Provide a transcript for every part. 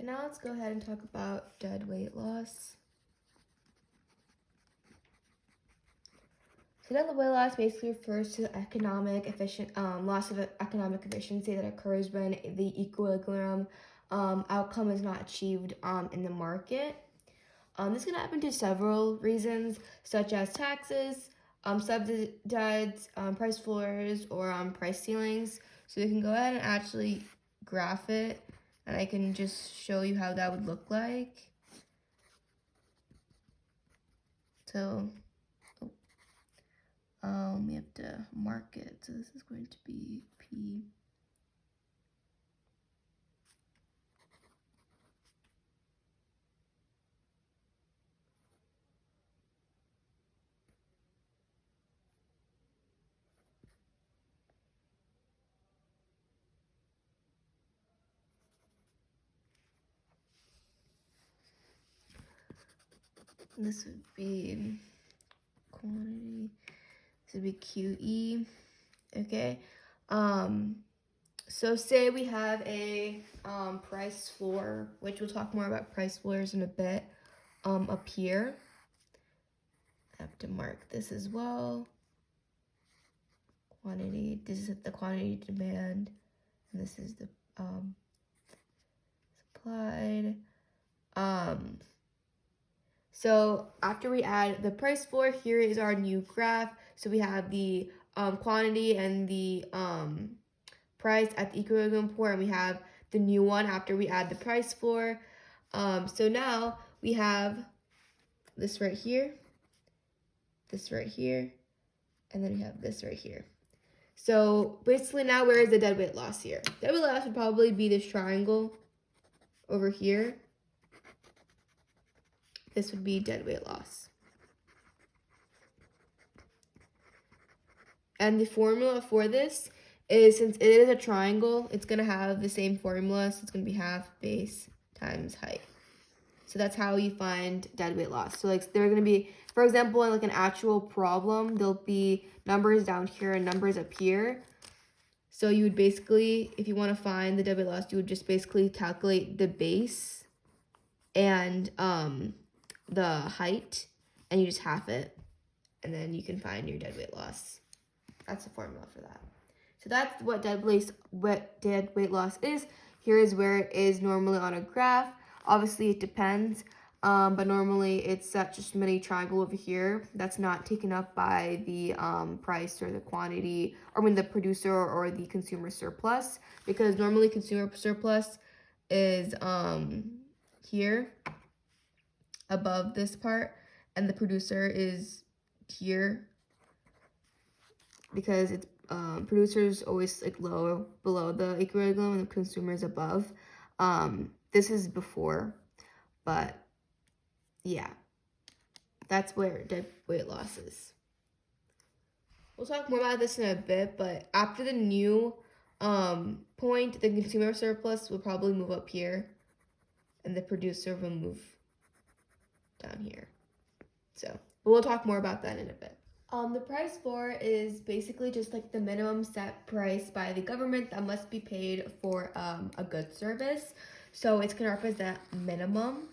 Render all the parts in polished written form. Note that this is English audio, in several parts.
Okay, now let's go ahead and talk about dead weight loss. So dead weight loss basically refers to the loss of economic efficiency that occurs when the equilibrium outcome is not achieved in the market. This can happen to several reasons, such as taxes, subsidies, price floors, or price ceilings. So we can go ahead and actually graph it, and I can just show you how that would look like. So we have to mark it. So this is going to be P. This would be quantity. This would be QE. Okay. So say we have a price floor, which we'll talk more about price floors in a bit, up here. I have to mark this as well. Quantity, this is the quantity demand, and this is the supplied. So after we add the price floor, here is our new graph. So we have the quantity and the price at the equilibrium point, and we have the new one after we add the price floor. So now we have this right here, and then we have this right here. So basically now where is the dead weight loss here? Dead weight loss would probably be this triangle over here. This would be dead weight loss. And the formula for this is, since it is a triangle, it's going to have the same formula. So it's going to be half base times height. So that's how you find dead weight loss. So like they're going to be, for example, in like an actual problem, there'll be numbers down here and numbers up here. So you would basically, if you want to find the dead weight loss, you would just basically calculate the base and the height, and you just half it, and then you can find your dead weight loss. That's the formula for that. So that's what dead weight loss is. Here is where it is normally on a graph. Obviously, it depends, but normally it's that just mini triangle over here that's not taken up by the price or the quantity, or when the producer or the consumer surplus, because normally consumer surplus is here above this part, and the producer is here, because it's producers always like low below the equilibrium and the consumers above. This is before, but yeah, that's where dead weight loss is. We'll talk more about this in a bit, but after the new point, the consumer surplus will probably move up here, and the producer will move down here. So, but we'll talk more about that in a bit. The price floor is basically just like the minimum set price by the government that must be paid for a good service. So it's going to represent minimum.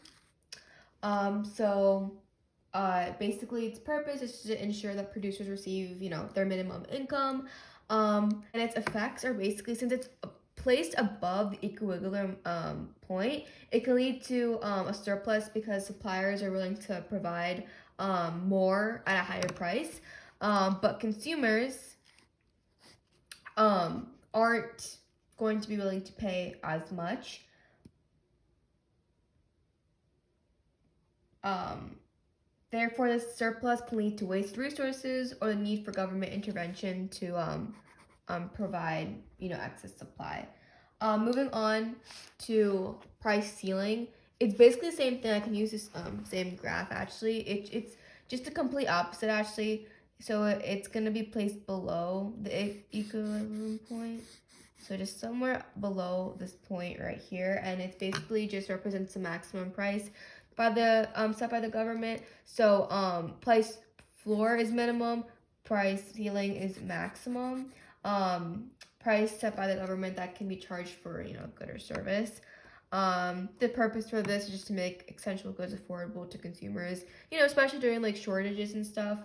Basically its purpose is to ensure that producers receive, their minimum income. And its effects are basically, since it's placed above the equilibrium point, it can lead to a surplus because suppliers are willing to provide more at a higher price, but consumers aren't going to be willing to pay as much. Therefore, this surplus can lead to wasted resources or the need for government intervention to provide excess supply. Moving on to price ceiling, it's basically the same thing. I can use this same graph actually. It's just the complete opposite actually. So it's gonna be placed below the equilibrium point. So just somewhere below this point right here, and it's basically just represents the maximum price by the set by the government. So price floor is minimum, price ceiling is maximum. Price set by the government that can be charged for good or service. The purpose for this is just to make essential goods affordable to consumers, you know, especially during like shortages and stuff.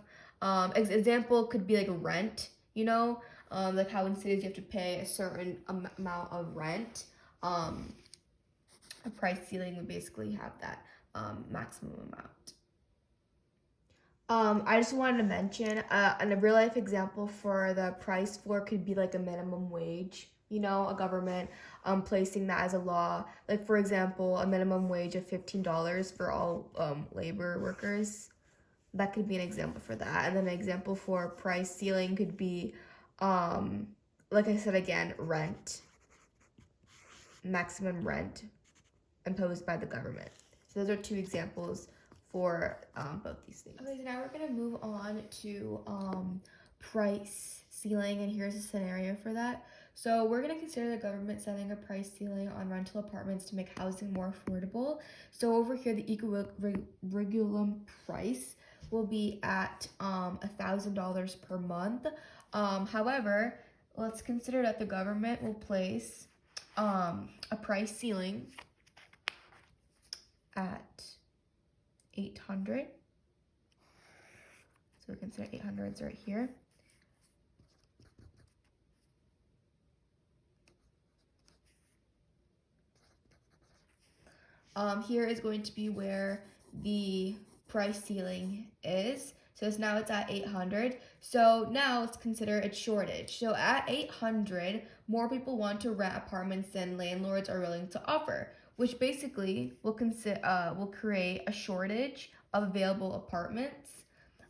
Example could be like rent, you know, like how in cities you have to pay a certain amount of rent. Um, a price ceiling would basically have that maximum amount. I just wanted to mention a real life example for the price floor could be like a minimum wage. You know, a government placing that as a law. Like for example, a minimum wage of $15 for all labor workers. That could be an example for that. And then an example for price ceiling could be, like I said again, rent. Maximum rent imposed by the government. So those are two examples for both these things. Okay, so now we're gonna move on to price ceiling, and here's a scenario for that. So we're gonna consider the government setting a price ceiling on rental apartments to make housing more affordable. So over here, the equilibrium price will be at $1,000 per month. However, let's consider that the government will place a price ceiling at 800. So we consider 800s right here. Here is going to be where the price ceiling is. So now it's at 800. So now let's consider a shortage. So at 800, more people want to rent apartments than landlords are willing to offer, which basically will create a shortage of available apartments,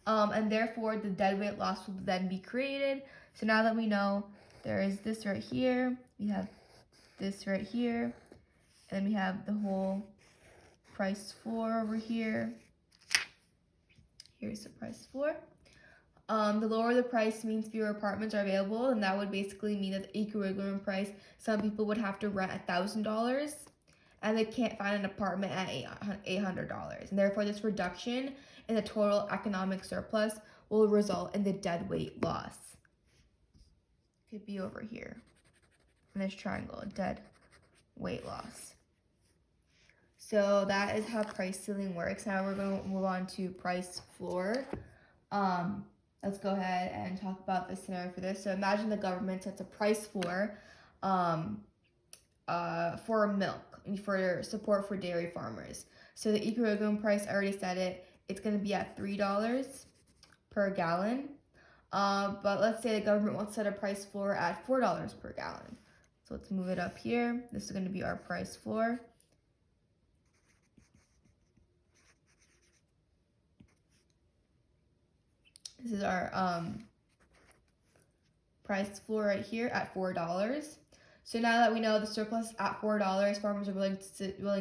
and therefore the deadweight loss will then be created. So now that we know there is this right here, we have this right here, and then we have the whole price floor over here. Here's the price floor. The lower the price means fewer apartments are available, and that would basically mean that the equilibrium price, some people would have to rent $1,000, and they can't find an apartment at $800. And therefore, this reduction in the total economic surplus will result in the deadweight loss. Could be over here in this triangle, dead weight loss. So that is how price ceiling works. Now we're going to move on to price floor. Let's go ahead and talk about the scenario for this. So imagine the government sets a price floor for milk and for support for dairy farmers. So the equilibrium price, I already said it, it's going to be at $3 per gallon. But let's say the government wants to set a price floor at $4 per gallon. So let's move it up here. This is going to be our price floor. This is our price floor right here at $4. So now that we know the surplus at $4, farmers are willing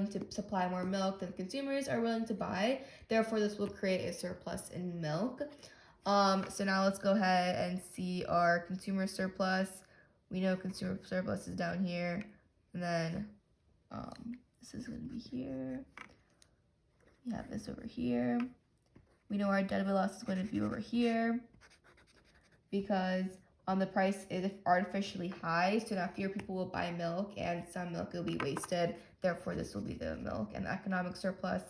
to supply more milk than consumers are willing to buy. Therefore, this will create a surplus in milk. So now let's go ahead and see our consumer surplus. We know consumer surplus is down here, and then this is going to be here. We have this over here. We know our deadweight loss is going to be over here because the price is artificially high, so now fewer people will buy milk and some milk will be wasted. Therefore, this will be the milk, and the economic surplus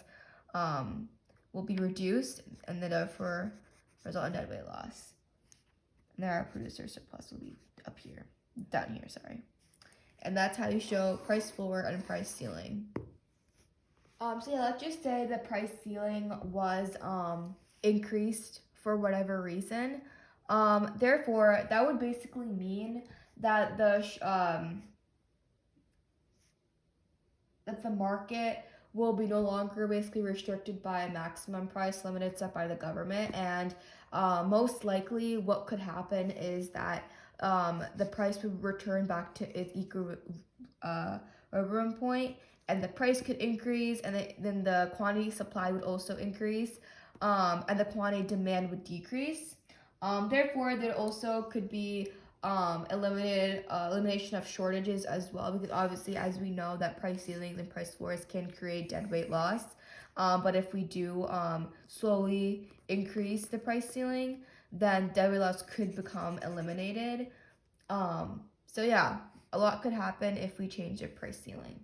will be reduced, and then therefore result in deadweight loss. And then our producer surplus will be up here, down here, sorry. And that's how you show price floor and price ceiling. So yeah, let's just say the price ceiling was increased for whatever reason. Therefore, that would basically mean that the market will be no longer basically restricted by a maximum price limited set by the government, and most likely what could happen is that the price would return back to its equilibrium point, and the price could increase, and then the quantity supply would also increase, and the quantity demand would decrease. Therefore, there also could be elimination of shortages as well, because obviously, as we know, that price ceilings and price floors can create deadweight loss. But if we do slowly increase the price ceiling, then deadweight loss could become eliminated. So yeah, a lot could happen if we change the price ceiling.